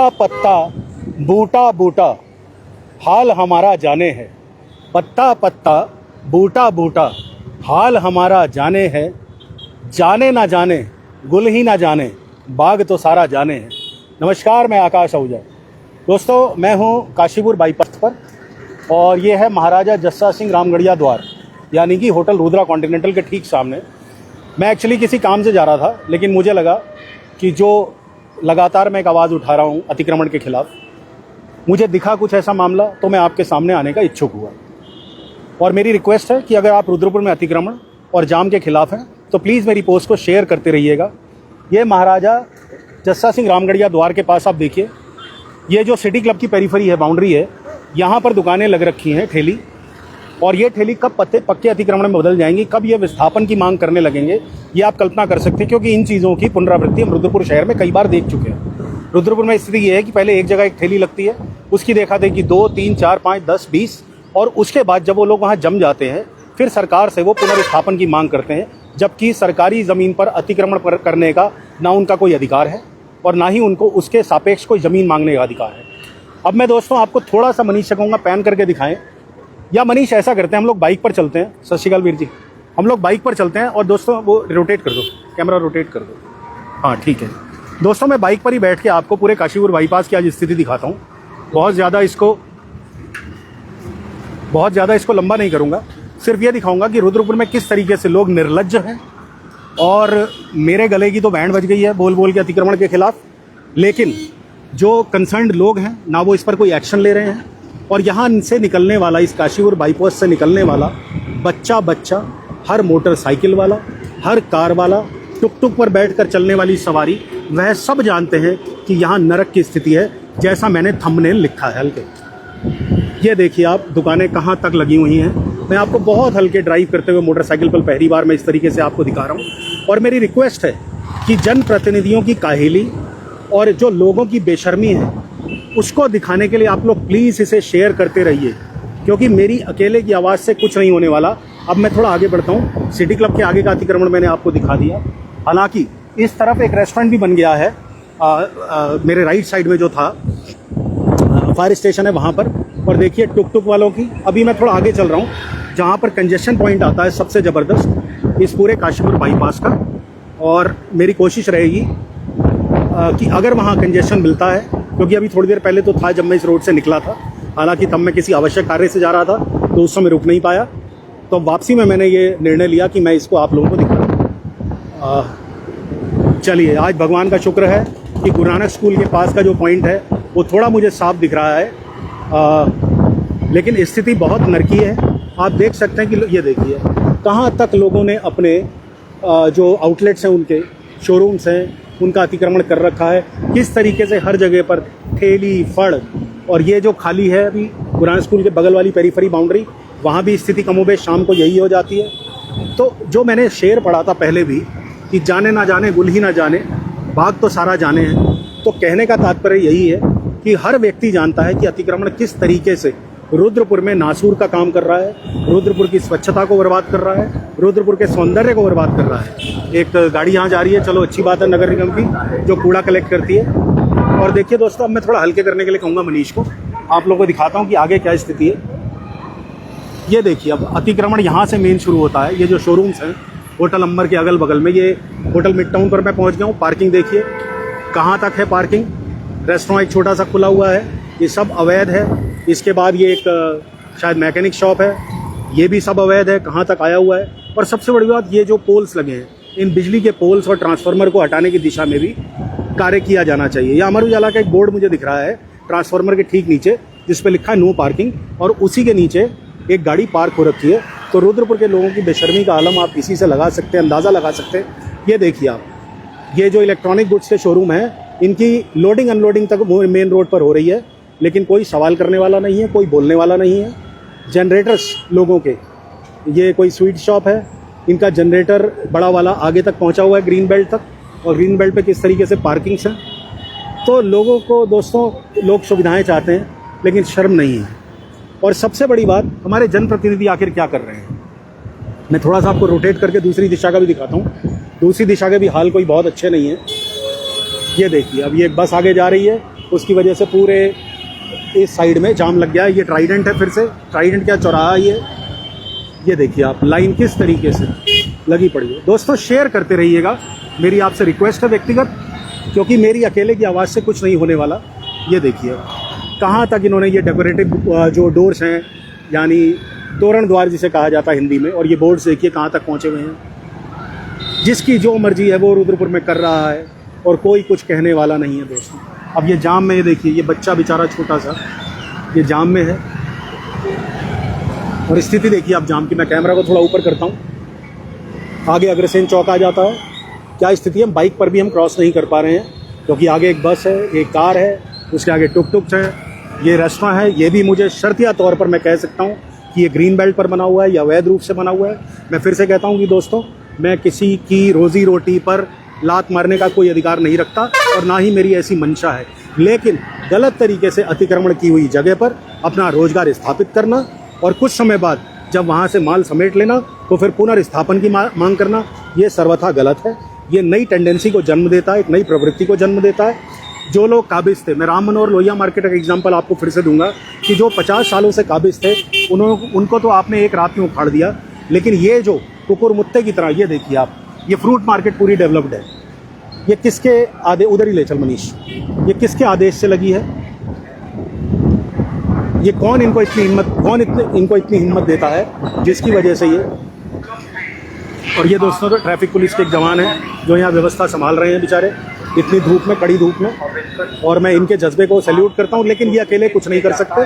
पत्ता पत्ता बूटा बूटा हाल हमारा जाने है। पत्ता पत्ता बूटा बूटा हाल हमारा जाने है। जाने ना जाने गुल ही ना जाने बाग तो सारा जाने है। नमस्कार, मैं आकाश आहूजा। दोस्तों, मैं हूँ काशीपुर बाईपास पर और ये है महाराजा जस्सा सिंह रामगढ़िया द्वार, यानी कि होटल रुद्रा कॉन्टिनेंटल के ठीक सामने। मैं एक्चुअली किसी काम से जा रहा था, लेकिन मुझे लगा कि जो लगातार मैं एक आवाज़ उठा रहा हूँ अतिक्रमण के खिलाफ, मुझे दिखा कुछ ऐसा मामला तो मैं आपके सामने आने का इच्छुक हुआ। और मेरी रिक्वेस्ट है कि अगर आप रुद्रपुर में अतिक्रमण और जाम के खिलाफ हैं तो प्लीज़ मेरी पोस्ट को शेयर करते रहिएगा। ये महाराजा जस्सा सिंह रामगढ़िया द्वार के पास आप देखिए, ये जो सिटी क्लब की पेरीफरी है, बाउंड्री है, यहाँ पर दुकानें लग रखी हैं, ठेली। और ये ठेली कब पक्के अतिक्रमण में बदल जाएंगी, कब ये विस्थापन की मांग करने लगेंगे, ये आप कल्पना कर सकते हैं, क्योंकि इन चीज़ों की पुनरावृत्ति हम रुद्रपुर शहर में कई बार देख चुके हैं। रुद्रपुर में स्थिति ये है कि पहले एक जगह एक ठेली लगती है, उसकी देखा देखी 2, 3, 4, 5, 10, 20, और उसके बाद जब वो लोग वहाँ जम जाते हैं फिर सरकार से वो पुनर्स्थापन की मांग करते हैं, जबकि सरकारी ज़मीन पर अतिक्रमण करने का ना उनका कोई अधिकार है और ना ही उनको उसके सापेक्ष कोई ज़मीन मांगने का अधिकार है। अब मैं दोस्तों आपको थोड़ा सा मनीष से कहूँगा पैन करके दिखाएं, या मनीष ऐसा करते हैं, हम लोग बाइक पर चलते हैं। सत श्री अकाल वीर जी, हम लोग बाइक पर चलते हैं और दोस्तों वो रोटेट कर दो, कैमरा रोटेट कर दो। हाँ ठीक है दोस्तों, मैं बाइक पर ही बैठ के आपको पूरे काशीपुर बाईपास की आज स्थिति दिखाता हूँ। बहुत ज़्यादा इसको लंबा नहीं करूँगा, सिर्फ ये दिखाऊंगा कि रुद्रपुर में किस तरीके से लोग निर्लज्ज हैं। और मेरे गले की तो बैंड बज गई है बोल बोल के अतिक्रमण के खिलाफ, लेकिन जो कंसर्न्ड लोग हैं ना वो इस पर कोई एक्शन ले रहे हैं। और यहाँ से निकलने वाला, इस काशीपुर बाईपास से निकलने वाला बच्चा, हर मोटरसाइकिल वाला, हर कार वाला, टुक टुक पर बैठकर चलने वाली सवारी, वह सब जानते हैं कि यहाँ नरक की स्थिति है, जैसा मैंने थंबनेल लिखा है हल्के। ये देखिए आप, दुकानें कहाँ तक लगी हुई हैं। मैं आपको बहुत हल्के ड्राइव करते हुए मोटरसाइकिल पर पहली बार मैं इस तरीके से आपको दिखा रहा हूँ। और मेरी रिक्वेस्ट है कि जनप्रतिनिधियों की काहिली और जो लोगों की बेशर्मी है उसको दिखाने के लिए आप लोग प्लीज़ इसे शेयर करते रहिए, क्योंकि मेरी अकेले की आवाज़ से कुछ नहीं होने वाला। अब मैं थोड़ा आगे बढ़ता हूँ। सिटी क्लब के आगे का अतिक्रमण मैंने आपको दिखा दिया। हालांकि इस तरफ एक रेस्टोरेंट भी बन गया है, मेरे राइट साइड में जो था फायर स्टेशन है वहाँ पर। और देखिए टुक टुक वालों की, अभी मैं थोड़ा आगे चल रहा हूँ जहाँ पर कंजेशन पॉइंट आता है सबसे ज़बरदस्त इस पूरे काशीपुर बाईपास का। और मेरी कोशिश रहेगी कि अगर वहाँ कंजेशन मिलता है, क्योंकि अभी थोड़ी देर पहले तो था जब मैं इस रोड से निकला था, हालांकि तब मैं किसी आवश्यक कार्य से जा रहा था तो उस समय रुक नहीं पाया, तो वापसी में मैंने ये निर्णय लिया कि मैं इसको आप लोगों को दिखाऊँ। चलिए, आज भगवान का शुक्र है कि गुरु नानक स्कूल के पास का जो पॉइंट है वो थोड़ा मुझे साफ दिख रहा है, लेकिन स्थिति बहुत नरकी है। आप देख सकते हैं कि ये देखिए कहाँ तक लोगों ने अपने जो आउटलेट्स हैं, उनके शोरूम्स हैं, उनका अतिक्रमण कर रखा है। किस तरीके से हर जगह पर ठेली फड़, और ये जो खाली है अभी गुरु स्कूल के बगल वाली पेरीफरी बाउंड्री, वहाँ भी स्थिति कमोबेश शाम को यही हो जाती है। तो जो मैंने शेर पढ़ा था पहले भी कि जाने ना जाने गुल ही ना जाने बाग तो सारा जाने हैं, तो कहने का तात्पर्य यही है कि हर व्यक्ति जानता है कि अतिक्रमण किस तरीके से रुद्रपुर में नासूर का काम कर रहा है, रुद्रपुर की स्वच्छता को बर्बाद कर रहा है, रुद्रपुर के सौंदर्य को बर्बाद कर रहा है। एक गाड़ी यहाँ जा रही है, चलो अच्छी बात है, नगर निगम की, जो कूड़ा कलेक्ट करती है। और देखिए दोस्तों, अब मैं थोड़ा हल्के करने के लिए कहूँगा मनीष को, आप लोगों को दिखाता हूँ कि आगे क्या स्थिति है। ये देखिए, अब अतिक्रमण यहाँ से मेन शुरू होता है। ये जो शोरूम्स हैं होटल अंबर के अगल बगल में, ये होटल मिड टाउन पर मैं पहुँच गया हूँ। पार्किंग देखिए कहाँ तक है पार्किंग, रेस्टोरेंट एक छोटा सा खुला हुआ है, ये सब अवैध है। इसके बाद ये एक शायद मैकेनिक शॉप है, ये भी सब अवैध है, कहाँ तक आया हुआ है। और सबसे बड़ी बात, ये जो पोल्स लगे हैं, इन बिजली के पोल्स और ट्रांसफार्मर को हटाने की दिशा में भी कार्य किया जाना चाहिए। यह अमर उजाला का एक बोर्ड मुझे दिख रहा है ट्रांसफार्मर के ठीक नीचे, जिस पे लिखा है नो पार्किंग, और उसी के नीचे एक गाड़ी पार्क हो रखी है। तो रुद्रपुर के लोगों की बेशर्मी का आलम आप इसी से लगा सकते हैं, अंदाज़ा लगा सकते हैं। ये देखिए आप, ये जो इलेक्ट्रॉनिक गुड्स के शोरूम है, इनकी लोडिंग अनलोडिंग तक मेन रोड पर हो रही है, लेकिन कोई सवाल करने वाला नहीं है, कोई बोलने वाला नहीं है। जनरेटर्स लोगों के, ये कोई स्वीट शॉप है, इनका जनरेटर बड़ा वाला आगे तक पहुंचा हुआ है ग्रीन बेल्ट तक, और ग्रीन बेल्ट पे किस तरीके से पार्किंग्स हैं। तो लोगों को दोस्तों, लोग सुविधाएं चाहते हैं लेकिन शर्म नहीं है। और सबसे बड़ी बात, हमारे जनप्रतिनिधि आखिर क्या कर रहे हैं। मैं थोड़ा सा आपको रोटेट करके दूसरी दिशा का भी दिखाता हूँ। दूसरी दिशा के भी हाल कोई बहुत अच्छे नहीं है। ये देखिए, अब ये एक बस आगे जा रही है उसकी वजह से पूरे इस साइड में जाम लग गया है। ये ट्राइडेंट है, फिर से ट्राइडेंट क्या चौराहा ये देखिए आप, लाइन किस तरीके से लगी पड़ी है। दोस्तों शेयर करते रहिएगा, मेरी आपसे रिक्वेस्ट है व्यक्तिगत, क्योंकि मेरी अकेले की आवाज़ से कुछ नहीं होने वाला। ये देखिए कहाँ तक इन्होंने ये डेकोरेटिव जो डोर्स हैं, यानी तोरण द्वार जिसे कहा जाता है हिंदी में, और ये बोर्ड्स देखिए कहाँ तक पहुँचे हुए हैं। जिसकी जो मर्जी है वो रुद्रपुर में कर रहा है और कोई कुछ कहने वाला नहीं है दोस्तों। अब ये जाम में, ये देखिए ये बच्चा बेचारा छोटा सा ये जाम में है, और स्थिति देखिए आप जाम की। मैं कैमरा को थोड़ा ऊपर करता हूँ, आगे अग्रसेन चौक आ जाता है। क्या स्थिति है, बाइक पर भी हम क्रॉस नहीं कर पा रहे हैं, क्योंकि आगे एक बस है, एक कार है, उसके आगे टुक टुक है, ये रेस्टोरेंट है। ये भी मुझे शर्तिया तौर पर मैं कह सकता हूँ कि ये ग्रीन बेल्ट पर बना हुआ है या अवैध रूप से बना हुआ है। मैं फिर से कहता हूँ कि दोस्तों, मैं किसी की रोजी रोटी पर लात मारने का कोई अधिकार नहीं रखता, और ना ही मेरी ऐसी मंशा है, लेकिन गलत तरीके से अतिक्रमण की हुई जगह पर अपना रोजगार स्थापित करना और कुछ समय बाद जब वहाँ से माल समेट लेना तो फिर पुनर्स्थापन की मांग करना, ये सर्वथा गलत है। ये नई टेंडेंसी को जन्म देता है, एक नई प्रवृत्ति को जन्म देता है। जो लोग काबिज थे, मैं राम मनोहर लोहिया मार्केट का एग्जांपल आपको फिर से दूंगा कि जो 50 सालों से काबिज थे, उनको तो आपने एक रात में उखाड़ दिया, लेकिन ये जो कुकुर मुत्ते की तरह, ये देखिए आप, ये फ्रूट मार्केट पूरी डेवलप्ड है। ये किसके आदेश, उधर ही ले चल मनीष, ये किसके आदेश से लगी है? ये कौन इनको इतनी हिम्मत देता है जिसकी वजह से ये। और ये दोस्तों तो ट्रैफिक पुलिस के एक जवान हैं जो यहाँ व्यवस्था संभाल रहे हैं बेचारे, इतनी धूप में, कड़ी धूप में, और मैं इनके जज्बे को सैल्यूट करता हूँ। लेकिन ये अकेले कुछ नहीं कर सकते,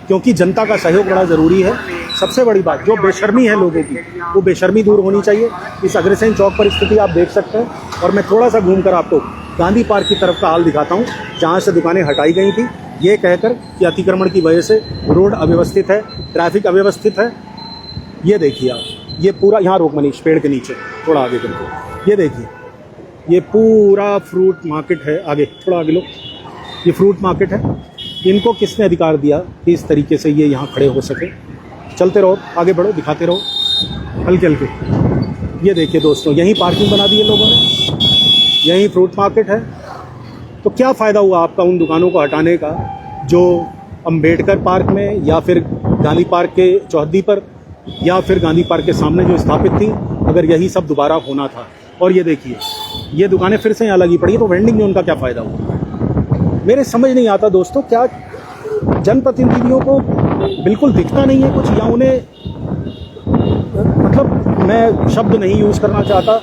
क्योंकि जनता का सहयोग बड़ा ज़रूरी है। सबसे बड़ी बात, जो बेशर्मी है लोगों की, वो बेशर्मी दूर होनी चाहिए। इस अग्रसेन चौक पर स्थिति आप देख सकते हैं, और मैं थोड़ा सा घूमकर आपको गांधी पार्क की तरफ का हाल दिखाता हूँ, जहाँ से दुकानें हटाई गई थी, ये कहकर कि अतिक्रमण की वजह से रोड अव्यवस्थित है, ट्रैफिक अव्यवस्थित है। ये देखिए आप, ये पूरा, यहाँ रोक मनीष, पेड़ के नीचे थोड़ा आगे करके, ये देखिए ये पूरा फ्रूट मार्केट है। आगे थोड़ा आगे लो, ये फ्रूट मार्केट है। इनको किसने अधिकार दिया कि इस तरीके से ये यहाँ खड़े हो सके? चलते रहो, आगे बढ़ो, दिखाते रहो हल्के हल्के। ये देखिए दोस्तों, यहीं पार्किंग बना दी है लोगों ने, यहीं फ्रूट मार्केट है। तो क्या फ़ायदा हुआ आपका उन दुकानों को हटाने का जो अंबेडकर पार्क में, या फिर गांधी पार्क के चौहद्दी पर, या फिर गांधी पार्क के सामने जो स्थापित थी, अगर यही सब दोबारा होना था। और ये देखिए ये दुकानें फिर से यहाँ लगी पड़ी, तो वेंडिंग जोन का क्या फ़ायदा हुआ? मेरे समझ नहीं आता दोस्तों, क्या जनप्रतिनिधियों को बिल्कुल दिखता नहीं है कुछ, या उन्हें, मतलब मैं शब्द नहीं यूज़ करना चाहता,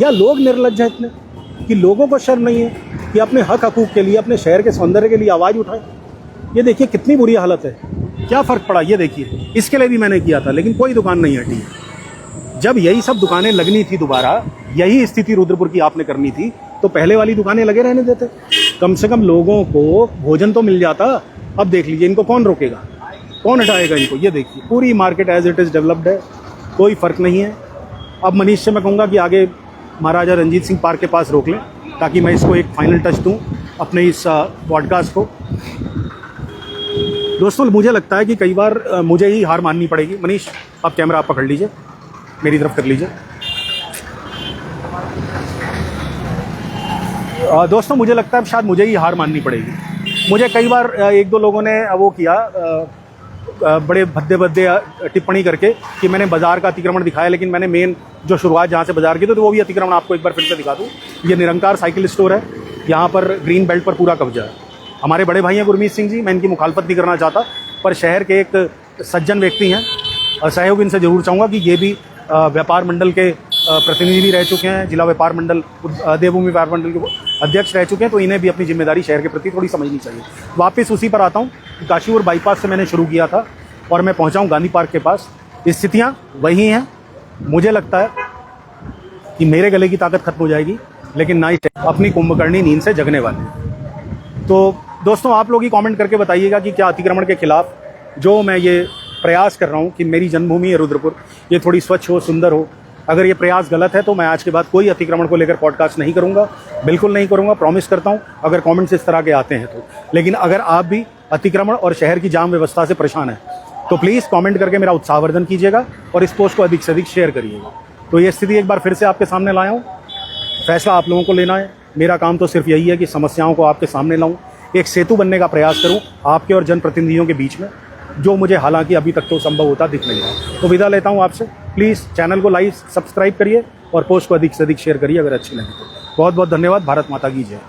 या लोग निर्लज्ज हैं इतने कि लोगों को शर्म नहीं है कि अपने हक हकूक़ के लिए, अपने शहर के सौंदर्य के लिए आवाज़ उठाए। ये देखिए कितनी बुरी हालत है, क्या फ़र्क पड़ा? ये देखिए, इसके लिए भी मैंने किया था, लेकिन कोई दुकान नहीं हटी। जब यही सब दुकानें लगनी थी दोबारा, यही स्थिति रुद्रपुर की आपने करनी थी, तो पहले वाली दुकानें लगे रहने देते, कम से कम लोगों को भोजन तो मिल जाता। अब देख लीजिए, इनको कौन रोकेगा, कौन हटाएगा इनको? ये देखिए पूरी market as it is developed है, कोई फ़र्क नहीं है। अब मनीष से मैं कहूँगा कि आगे महाराजा रंजीत सिंह पार्क के पास रोक लें, ताकि मैं इसको एक फाइनल टच दूँ अपने इस पॉडकास्ट को। दोस्तों मुझे लगता है कि कई बार मुझे ही हार माननी पड़ेगी। मनीष, आप कैमरा आप पकड़ लीजिए, मेरी तरफ कर लीजिए। दोस्तों मुझे लगता है शायद मुझे ही हार माननी पड़ेगी। मुझे कई बार एक दो लोगों ने वो किया, बड़े भद्दे टिप्पणी करके कि मैंने बाज़ार का अतिक्रमण दिखाया, लेकिन मैंने मेन जो शुरुआत जहाँ से बाज़ार की थी, तो वो भी अतिक्रमण आपको एक बार फिर से दिखा दूँ। ये निरंकार साइकिल स्टोर है, यहाँ पर ग्रीन बेल्ट पर पूरा कब्जा है। हमारे बड़े भाई हैं गुरमीत सिंह जी, मैं इनकी मुखालफत नहीं करना चाहता, पर शहर के एक सज्जन व्यक्ति हैं और सहयोग इनसे ज़रूर चाहूँगा कि ये भी व्यापार मंडल के प्रतिनिधि भी रह चुके हैं, जिला व्यापार मंडल, देवभूमि व्यापार मंडल के अध्यक्ष रह चुके हैं, तो इन्हें भी अपनी जिम्मेदारी शहर के प्रति थोड़ी समझनी चाहिए। वापस उसी पर आता हूँ, काशीपुर बाईपास से मैंने शुरू किया था और मैं पहुँचा हूँ गांधी पार्क के पास। स्थितियाँ वही हैं। मुझे लगता है कि मेरे गले की ताकत खत्म हो जाएगी, लेकिन ना ही अपनी कुंभकर्णी नींद से जगने वाले। तो दोस्तों आप लोग ही कमेंट करके बताइएगा कि क्या अतिक्रमण के खिलाफ जो मैं ये प्रयास कर रहा हूँ कि मेरी जन्मभूमि है रुद्रपुर, ये थोड़ी स्वच्छ हो, सुंदर हो, अगर ये प्रयास गलत है तो मैं आज के बाद कोई अतिक्रमण को लेकर पॉडकास्ट नहीं करूँगा, बिल्कुल नहीं करूँगा, प्रॉमिस करता हूँ, अगर कमेंट्स इस तरह के आते हैं तो। लेकिन अगर आप भी अतिक्रमण और शहर की जाम व्यवस्था से परेशान हैं तो प्लीज़ कमेंट करके मेरा उत्साहवर्धन कीजिएगा और इस पोस्ट को अधिक से अधिक शेयर करिएगा। तो ये स्थिति एक बार फिर से आपके सामने लाया हूँ। फैसला आप लोगों को लेना है, मेरा काम तो सिर्फ यही है कि समस्याओं को आपके सामने लाऊं, एक सेतु बनने का प्रयास करूं आपके और जनप्रतिनिधियों के बीच में, जो मुझे हालांकि अभी तक तो संभव होता दिख नहीं रहा। तो विदा लेता हूं आपसे। प्लीज़ चैनल को लाइक सब्सक्राइब करिए और पोस्ट को अधिक से अधिक शेयर करिए अगर अच्छी लगी तो। बहुत बहुत धन्यवाद। भारत माता की जय।